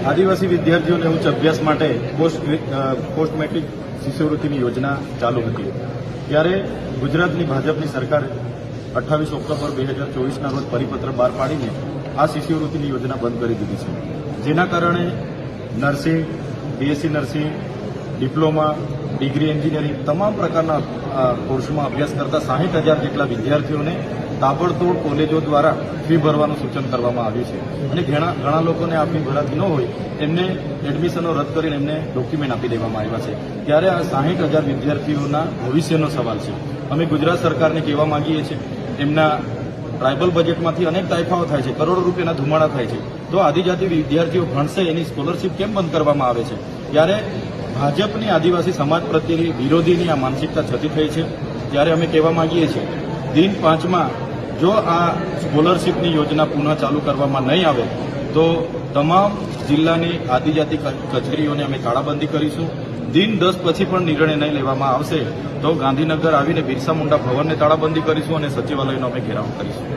આદિવાસી વિદ્યાર્થીઓને ઉચ્ચ અભ્યાસ માટે પોસ્ટ મેટ્રિક શિષ્યવૃત્તિની યોજના ચાલુ હતી ત્યારે ગુજરાતની ભાજપની સરકારે 28 ઓક્ટોબર 2024ના રોજ પરિપત્ર બહાર પાડીને આ શિષ્યવૃત્તિની યોજના બંધ કરી દીધી છે, જેના કારણે nursing, BSc nursing, diploma, degree engineering તમામ પ્રકારના કોર્સમાં અભ્યાસ કરતા 60,000 જેટલા વિદ્યાર્થીઓને તાબડતોડ કોલેજો દ્વારા ફી ભરવાનું સૂચન કરવામાં આવ્યું છે અને ઘણા લોકોને આ ફી ભરાતી ન હોય એમને એડમિશનો રદ કરીને એમને ડોક્યુમેન્ટ આપી દેવામાં આવ્યા છે. ત્યારે આ 60,000 વિદ્યાર્થીઓના ભવિષ્યનો સવાલ છે. અમે ગુજરાત સરકારને કહેવા માંગીએ છીએ, એમના ટ્રાઇબલ બજેટમાંથી અનેક તાઇફાઓ થાય છે, કરોડો રૂપિયાના ધુમાડા થાય છે, તો આદિજાતિ વિદ્યાર્થીઓ ભણશે એની સ્કોલરશીપ કેમ બંધ કરવામાં આવે છે? ત્યારે ભાજપની આદિવાસી સમાજ પ્રત્યેની વિરોધીની આ માનસિકતા છતી થઈ છે. ત્યારે અમે કહેવા માંગીએ છીએ, દિન 5માં જો આ સ્કોલરશીપની યોજના પુનઃ ચાલુ કરવામાં નહીં આવે તો તમામ જિલ્લાની આદિજાતિ કચેરીઓને અમે તાળાબંધી કરીશું. દિન 10 પછી પણ નિર્ણય નહીં લેવામાં આવશે તો ગાંધીનગર આવીને બિરસા મુંડા ભવનને તાળાબંધી કરીશું અને સચિવાલયનો અમે ઘેરાવ કરીશું.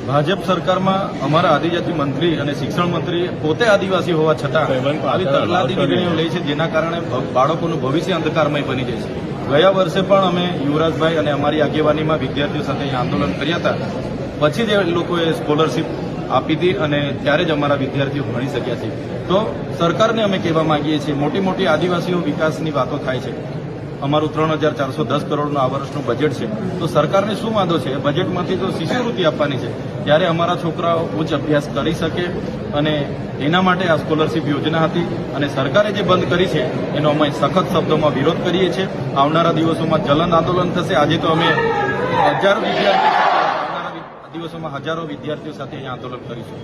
ભાજપ સરકારમાં અમારા આદિજાતિ મંત્રી અને શિક્ષણ મંત્રી પોતે આદિવાસી હોવા છતાં આવી તકલાદી નિર્ણયો લે છે, જેના કારણે બાળકોનું ભવિષ્ય અંધકારમય બની જાય છે. ગયા વર્ષે પણ અમે યુવરાજભાઈ અને અમારી આગેવાનીમાં વિદ્યાર્થીઓ સાથે આંદોલન કર્યા હતા, પછી જ એ લોકોએ સ્કોલરશીપ આપી હતી અને ત્યારે જ અમારા વિદ્યાર્થીઓ ભણી શક્યા છે. તો સરકારને અમે કહેવા માંગીએ છીએ, મોટી મોટી આદિવાસીઓ વિકાસની વાતો થાય છે, અમારું 3,410 કરોડનું આ વર્ષનું બજેટ છે, તો સરકારને શું વાંધો છે? બજેટમાંથી તો શિષ્યવૃત્તિ આપવાની છે, ત્યારે અમારા છોકરાઓ ઉચ્ચ અભ્યાસ કરી શકે અને એના માટે આ સ્કોલરશીપ યોજના હતી અને સરકારે જે બંધ કરી છે એનો અમે સખત શબ્દોમાં વિરોધ કરીએ છીએ. આવનારા દિવસોમાં જલન આંદોલન થશે. આજે તો અમે હજારો વિદ્યાર્થીઓ સાથે અહીંયા આંદોલન કરીશું.